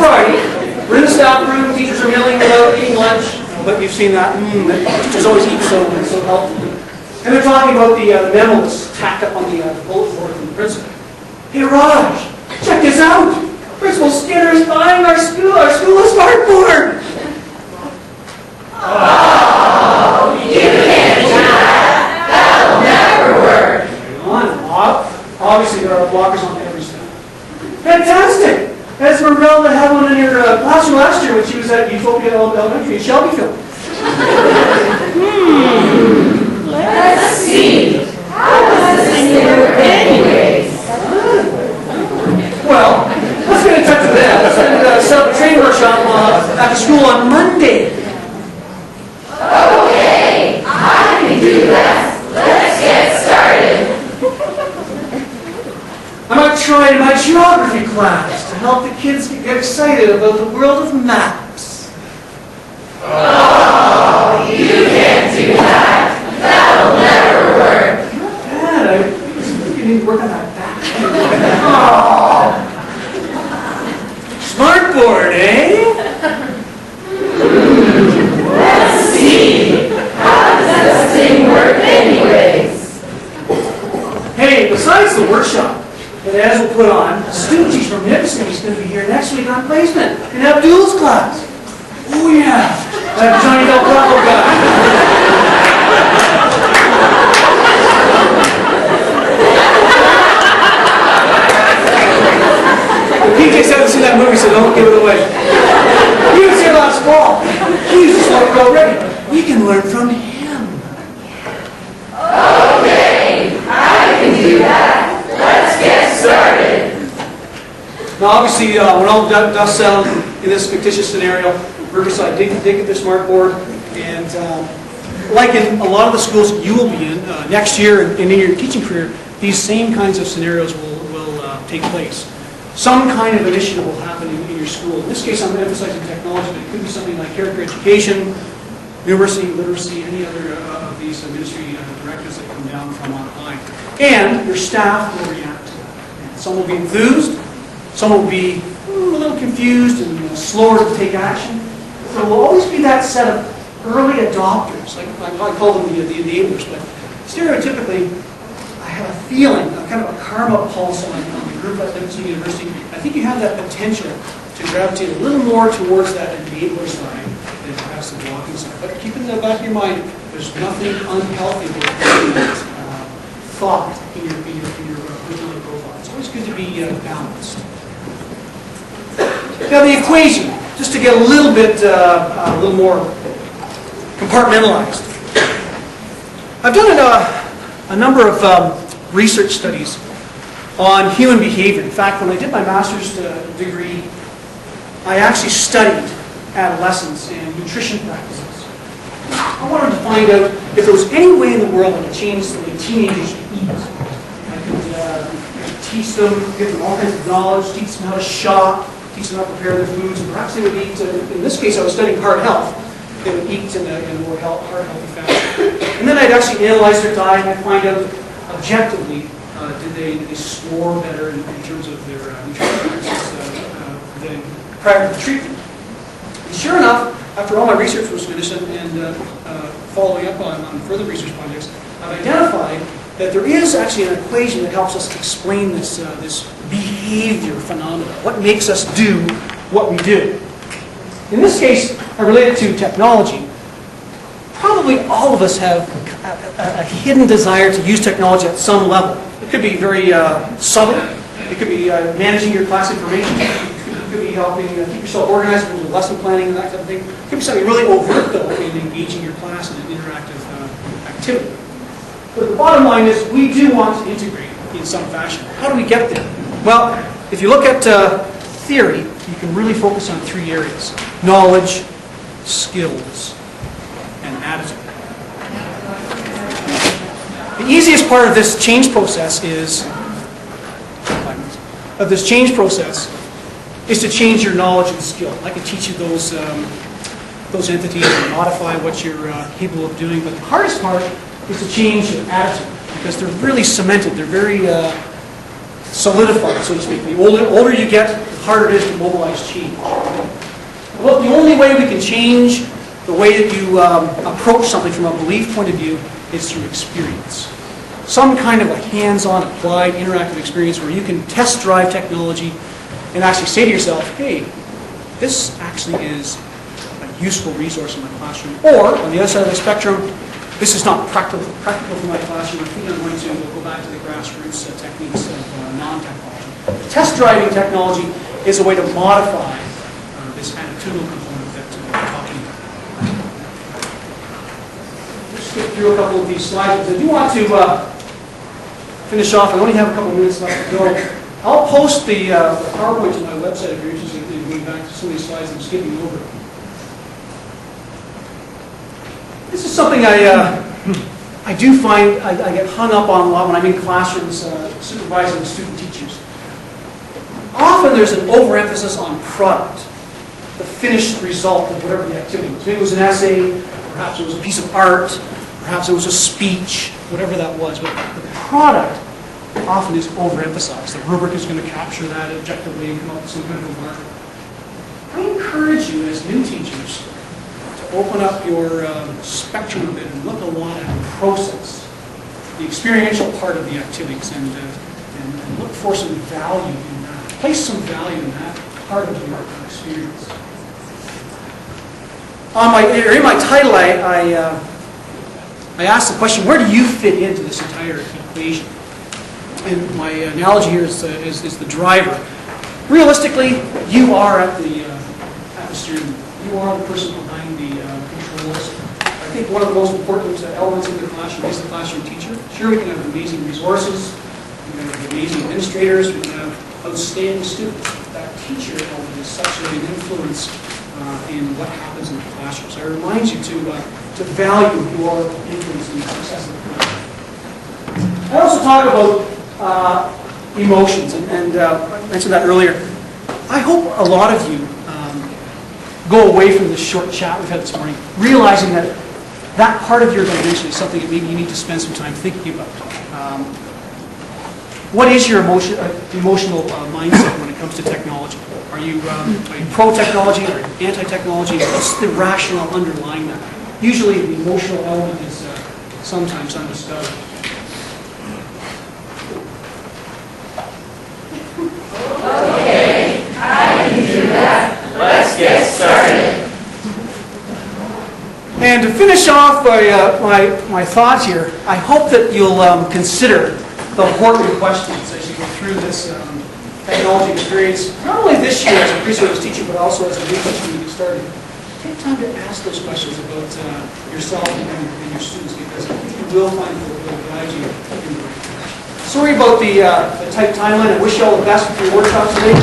Friday. We're in the staff room. Teachers are milling about eating lunch. But you've seen that. Teachers always eat so healthy. And they're talking about the memo that's tacked up on the bulletin board from the principal. Hey, Raj, check this out. Principal Skinner is buying our school a smartboard. Oh, you can't do that. That'll never work. Obviously, there are blockers on every staff. Fantastic! Esmeralda had one in your classroom last year when she was at Utopia Elementary in Shelbyville. Let's see. How does this thing work anyways? Well, let's get in touch with them and set up a training workshop after school on Monday. Okay, I can do that. Let's get started. I might try in my geography class to help the kids get excited about the world of maps. Oh, you can't do that. That'll never work. Dad, I think you need to work on that back. Smartboard, eh? Let's see. How does this thing work anyways? Hey, besides the workshop that Az will put on, a student teacher from Nipissing is going to be here next week on placement in Abdul's class. Oh yeah, that Johnny Del Bravo guy. PJ hasn't seen that movie, so don't give it away. He was here last fall. He's just like already. We can learn from him. Okay, I can do that. Let's get started. Now, obviously, when all dust settled in this fictitious scenario, Riverside did get their smartboard, and like in a lot of the schools you will be in next year and in your teaching career, these same kinds of scenarios will take place. Some kind of initiative will happen in your school. In this case, I'm emphasizing technology, but it could be something like character education, numeracy, literacy, any other of these ministry directives that come down from on high. And your staff will react to that. Some will be enthused, some will be a little confused and slower to take action. There will always be that set of early adopters, like I call them the enablers, but stereotypically, I have a feeling, kind of a karma pulse on the group at Nipissing University. I think you have that potential to gravitate a little more towards that enabler side than perhaps the blocking side. But keep in the back of your mind, there's nothing unhealthy about that thought in your personal profile. It's always good to be balanced. Now the equation, just to get a little more compartmentalized. I've done a number of research studies on human behavior. In fact, when I did my master's degree, I actually studied adolescence and nutrition practices. I wanted to find out if there was any way in the world I could change the way teenagers eat. I could teach them, give them all kinds of knowledge, teach them how to shop, teach them how to prepare their foods, and perhaps they would eat, in this case I was studying heart health, they would eat in a more heart-healthy fashion. And then I'd actually analyze their diet and I'd find out objectively, did they score better in terms of their nutrition practices than prior to the treatment. And sure enough, after all my research was finished and following up on further research projects, I've identified that there is actually an equation that helps us explain this behavior phenomenon. What makes us do what we do? In this case, I relate it to technology. Probably all of us have a hidden desire to use technology at some level. It could be very subtle. It could be managing your class information. It could be helping keep yourself organized with lesson planning and that type of thing. It could be something really overt, though, in engaging your class in an interactive activity. But the bottom line is we do want to integrate in some fashion. How do we get there? Well, if you look at theory, you can really focus on three areas: knowledge, skills, and attitude. The easiest part of this change process is to change your knowledge and skill. I can teach you those entities and modify what you're capable of doing. But the hardest part is to change your attitude because they're really cemented. They're very solidified, so to speak. The older you get, the harder it is to mobilize change. Well, the only way we can change the way that you approach something from a belief point of view is through experience. Some kind of a hands-on, applied, interactive experience where you can test drive technology and actually say to yourself, hey, this actually is a useful resource in my classroom. Or, on the other side of the spectrum, this is not practical for my classroom. I think I'm going to go back to the grassroots techniques of non-technology. Test driving technology is a way to modify this attitudinal component that we're talking about. Let's skip through a couple of these slides. I do want to finish off. I only have a couple of minutes left to go. I'll post the PowerPoint to my website if you're interested in going back to some of these slides I'm skipping over. This is something I do find I get hung up on a lot when I'm in classrooms supervising student teachers. Often there's an overemphasis on product, the finished result of whatever the activity was. Maybe it was an essay, perhaps it was a piece of art, perhaps it was a speech, whatever that was. But the product often is overemphasized. The rubric is going to capture that objectively and come up with some kind of a mark. I encourage you as new teachers to open up your spectrum a bit and look a lot at the process, the experiential part of the activities, and look for some value in that. Place some value in that part of your experience. In my title, I asked the question, where do you fit into this entire equation? And my analogy here is the driver. Realistically, you are at the steering wheel. You are the person behind the controls. I think one of the most important elements of the classroom is the classroom teacher. Sure, we can have amazing resources, we can have amazing administrators, we can have outstanding students. That teacher element is such an influence in what happens in the classroom. So I remind you to value your influence in the success of the classroom. I also talk about emotions, and I mentioned that earlier. I hope a lot of you go away from this short chat we've had this morning, realizing that that part of your dimension is something that maybe you need to spend some time thinking about. What is your emotional mindset when it comes to technology? Are you pro-technology or anti-technology? What's the rationale underlying that? Usually the emotional element is sometimes undiscovered. Okay, I can do that. Let's get started. And to finish off my thoughts here, I hope that you'll consider the important questions as you go through this technology experience, not only this year as a pre-service teacher, but also as a new teacher when you get started. Take time to ask those questions about yourself and your students, because I think you will find that it will guide you in the right direction. Sorry about the tight timeline. I wish you all the best with your workshop today.